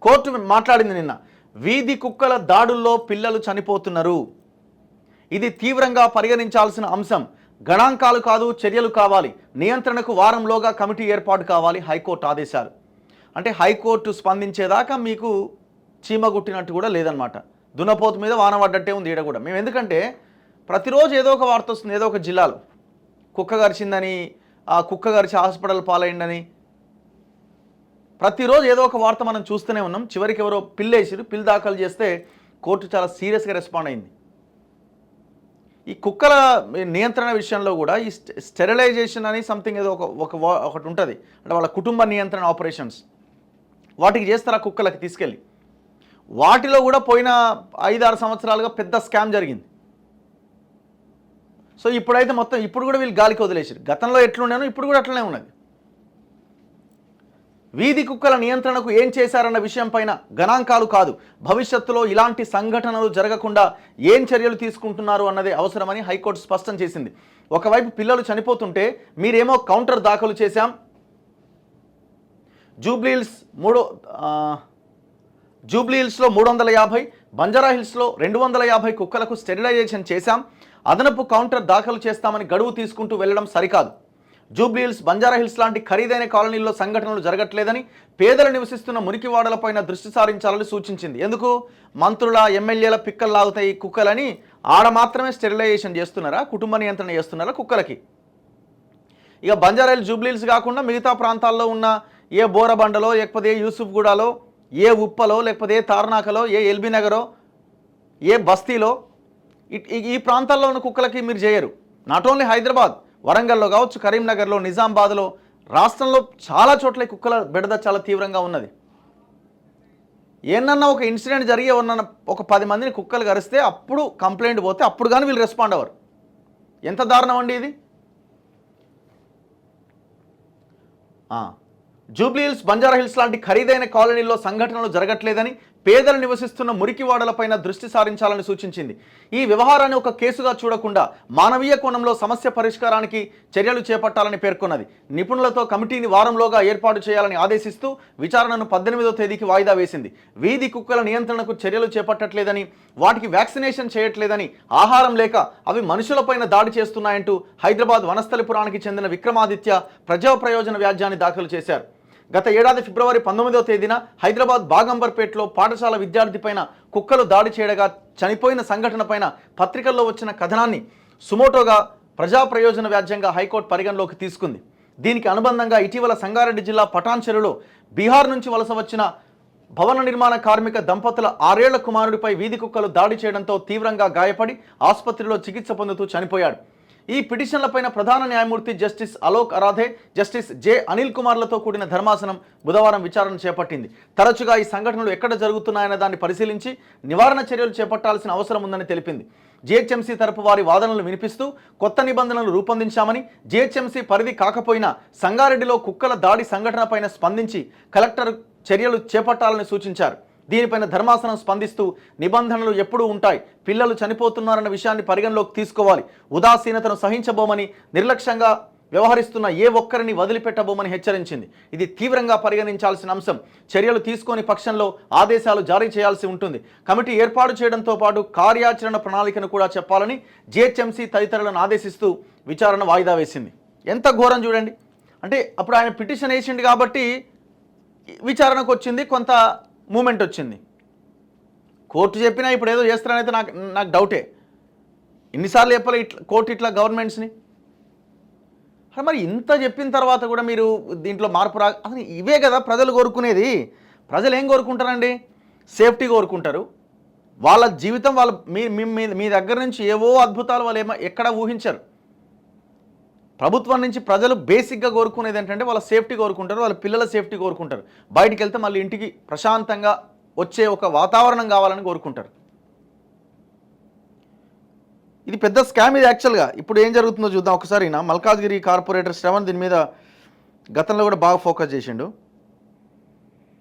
Court మాట్లాడింది నిన్న, వీధి కుక్కల దాడుల్లో పిల్లలు చనిపోతున్నారు, ఇది తీవ్రంగా పరిగణించాల్సిన అంశం, గణాంకాలు కాదు చర్యలు కావాలి, నియంత్రణకు వారంలోగా కమిటీ ఏర్పాటు కావాలి, హైకోర్టు ఆదేశాలు. అంటే హైకోర్టు స్పందించేదాకా మీకు చీమగుట్టినట్టు కూడా లేదనమాట. దున్నపోతు మీద వాన పడ్డట్టే ఉంది ఈడ కూడా. మేము ఎందుకంటే ప్రతిరోజు ఏదో ఒక వార్త వస్తుంది, ఏదో ఒక జిల్లాలో కుక్క గరిచిందని, ఆ కుక్క గరిచి హాస్పిటల్ పాలైందని, ప్రతిరోజు ఏదో ఒక వార్త మనం చూస్తూనే ఉన్నాం. చివరికి ఎవరో పిల్లేసిరు, పిల్ దాఖలు చేస్తే కోర్టు చాలా సీరియస్గా రెస్పాండ్ అయింది. ఈ కుక్కల నియంత్రణ విషయంలో కూడా ఈ స్టెరిలైజేషన్ అని సంథింగ్ ఏదో ఒకటి ఉంటుంది, అంటే వాళ్ళ కుటుంబ నియంత్రణ ఆపరేషన్స్ వాటికి చేస్తారు ఆ కుక్కలకి తీసుకెళ్ళి. వాటిలో కూడా పోయిన 5-6 సంవత్సరాలుగా పెద్ద స్కామ్ జరిగింది. సో ఇప్పుడైతే మొత్తం ఇప్పుడు కూడా వీళ్ళు గాలికి వదిలేసారు. గతంలో ఎట్లుండేనో ఇప్పుడు కూడా అట్లనే ఉన్నది. వీధి కుక్కల నియంత్రణకు ఏం చేశారన్న విషయం పైన గణాంకాలు కాదు, భవిష్యత్తులో ఇలాంటి సంఘటనలు జరగకుండా ఏం చర్యలు తీసుకుంటున్నారు అన్నదే అవసరమని హైకోర్టు స్పష్టం చేసింది. ఒకవైపు పిల్లలు చనిపోతుంటే మీరేమో కౌంటర్ దాఖలు చేశాం, జూబ్లీహిల్స్లో 350, బంజారాహిల్స్లో 250 కుక్కలకు స్టెరిలైజేషన్ చేశాం, అదనపు కౌంటర్ దాఖలు చేస్తామని గడువు తీసుకుంటూ వెళ్లడం సరికాదు. జూబ్లీహిల్స్, బంజారాహిల్స్ లాంటి ఖరీదైన కాలనీల్లో సంఘటనలు జరగట్లేదని, పేదలు నివసిస్తున్న మురికివాడలపైన దృష్టి సారించాలని సూచించింది. ఎందుకు మంత్రుల ఎమ్మెల్యేల పిక్కలు లాగుతాయి కుక్కలని ఆడ మాత్రమే స్టెరిలైజేషన్ చేస్తున్నారా, కుటుంబ నియంత్రణ చేస్తున్నారా కుక్కలకి? ఇక బంజారాహిల్స్, జూబ్లీహిల్స్ కాకుండా మిగతా ప్రాంతాల్లో ఉన్న ఏ బోరబండలో, లేకపోతే ఏ యూసుఫ్గూడలో, ఏ ఉప్పలో, లేకపోతే ఏ తార్నాకలో, ఏ ఎల్బీ నగరో, ఏ బస్తీలో, ఈ ప్రాంతాల్లో ఉన్న కుక్కలకి మీరు చేయరు. నాట్ ఓన్లీ హైదరాబాద్, వరంగల్లో కావచ్చు, కరీంనగర్లో, నిజామాబాద్లో, రాష్ట్రంలో చాలా చోట్ల కుక్కల బెడద చాలా తీవ్రంగా ఉన్నది. ఏమన్నా ఒక ఇన్సిడెంట్ జరిగి ఎవరన్నా ఒక 10 మందిని కుక్కలు కరిస్తే అప్పుడు కంప్లైంట్ పోతే అప్పుడు కానీ వీళ్ళు రెస్పాండ్ అవ్వరు. ఎంత దారుణం అండి ఇది. జూబ్లీహిల్స్, బంజారాహిల్స్ లాంటి ఖరీదైన కాలనీల్లో సంఘటనలు జరగట్లేదని, పేదలు నివసిస్తున్న మురికివాడలపైన దృష్టి సారించాలని సూచించింది. ఈ వ్యవహారాన్ని ఒక కేసుగా చూడకుండా మానవీయ కోణంలో సమస్య పరిష్కారానికి చర్యలు చేపట్టాలని పేర్కొన్నది. నిపుణులతో కమిటీని వారంలోగా ఏర్పాటు చేయాలని ఆదేశిస్తూ విచారణను 18వ తేదీకి వాయిదా వేసింది. వీధి కుక్కల నియంత్రణకు చర్యలు చేపట్టట్లేదని, వాటికి వ్యాక్సినేషన్ చేయట్లేదని, ఆహారం లేక అవి మనుషులపైన దాడి చేస్తున్నాయంటూ హైదరాబాద్ వనస్థలిపురానికి చెందిన విక్రమాదిత్య ప్రజా ప్రయోజన వ్యాజ్యాన్ని దాఖలు చేశారు. గత ఏడాది ఫిబ్రవరి 19వ తేదీన హైదరాబాద్ బాగంబర్పేటలో పాఠశాల విద్యార్థిపైన కుక్కలు దాడి చేయగా చనిపోయిన సంఘటనపైన పత్రికల్లో వచ్చిన కథనాన్ని సుమోటోగా ప్రజా ప్రయోజన వ్యాజ్యంగా హైకోర్టు పరిగణలోకి తీసుకుంది. దీనికి అనుబంధంగా ఇటీవల సంగారెడ్డి జిల్లా పటాన్ చెరువులో బీహార్ నుంచి వలస వచ్చిన భవన నిర్మాణ కార్మిక దంపతుల 6 ఏళ్ల కుమారుడిపై వీధి కుక్కలు దాడి చేయడంతో తీవ్రంగా గాయపడి ఆసుపత్రిలో చికిత్స పొందుతూ చనిపోయాడు. ఈ పిటిషన్లపైన ప్రధాన న్యాయమూర్తి Justice Alok Aradhe, Justice J Anil కుమార్లతో కూడిన ధర్మాసనం బుధవారం విచారణ చేపట్టింది. తరచుగా ఈ సంఘటనలు ఎక్కడ జరుగుతున్నాయన్న దాన్ని పరిశీలించి నివారణ చర్యలు చేపట్టాల్సిన అవసరం ఉందని తెలిపింది. జీహెచ్ఎంసీ తరపు వారి వాదనలు వినిపిస్తూ కొత్త నిబంధనలు రూపొందించామని, జీహెచ్ఎంసీ పరిధి కాకపోయినా సంగారెడ్డిలో కుక్కల దాడి సంఘటనపైన స్పందించి కలెక్టర్ చర్యలు చేపట్టాలని సూచించారు. దీనిపైన ధర్మాసనం స్పందిస్తూ నిబంధనలు ఎప్పుడూ ఉంటాయి, పిల్లలు చనిపోతున్నారన్న విషయాన్ని పరిగణలోకి తీసుకోవాలి, ఉదాసీనతను సహించబోమని, నిర్లక్ష్యంగా వ్యవహరిస్తున్న ఏ ఒక్కరిని వదిలిపెట్టబోమని హెచ్చరించింది. ఇది తీవ్రంగా పరిగణించాల్సిన అంశం, చర్యలు తీసుకోని పక్షంలో ఆదేశాలు జారీ చేయాల్సి ఉంటుంది. కమిటీ ఏర్పాటు చేయడంతో పాటు కార్యాచరణ ప్రణాళికను కూడా చెప్పాలని జీహెచ్ఎంసీ తదితరులను ఆదేశిస్తూ విచారణ వాయిదా వేసింది. ఎంత ఘోరం చూడండి. అంటే అప్పుడు ఆయన పిటిషన్ వేసిండు కాబట్టి విచారణకు వచ్చింది, కొంత మూమెంట్ వచ్చింది. కోర్టు చెప్పినా ఇప్పుడు ఏదో చేస్తారనైతే నాకు డౌటే. ఎన్నిసార్లు చెప్పాలి కోర్టు ఇట్లా గవర్నమెంట్స్ని. మరి ఇంత చెప్పిన తర్వాత కూడా మీరు దీంట్లో మార్పు అసలు ఇవే కదా ప్రజలు కోరుకునేది. ప్రజలు ఏం కోరుకుంటారండి? సేఫ్టీ కోరుకుంటారు. వాళ్ళ జీవితం వాళ్ళ మీ దగ్గర నుంచి ఏవో అద్భుతాలు వాళ్ళు ఎక్కడ ఊహించరు. ప్రభుత్వం నుంచి ప్రజలు బేసిక్గా కోరుకునేది ఏంటంటే వాళ్ళ సేఫ్టీ కోరుకుంటారు, వాళ్ళ పిల్లల సేఫ్టీ కోరుకుంటారు. బయటికి వెళ్తే మళ్ళీ ఇంటికి ప్రశాంతంగా వచ్చే ఒక వాతావరణం కావాలని కోరుకుంటారు. ఇది పెద్ద స్కామ్ ఇది యాక్చువల్గా. ఇప్పుడు ఏం జరుగుతుందో చూద్దాం ఒకసారి. మల్కాజ్గిరి కార్పొరేటర్ శ్రవణ్ దీని మీద గతంలో కూడా బాగా ఫోకస్ చేసిండు.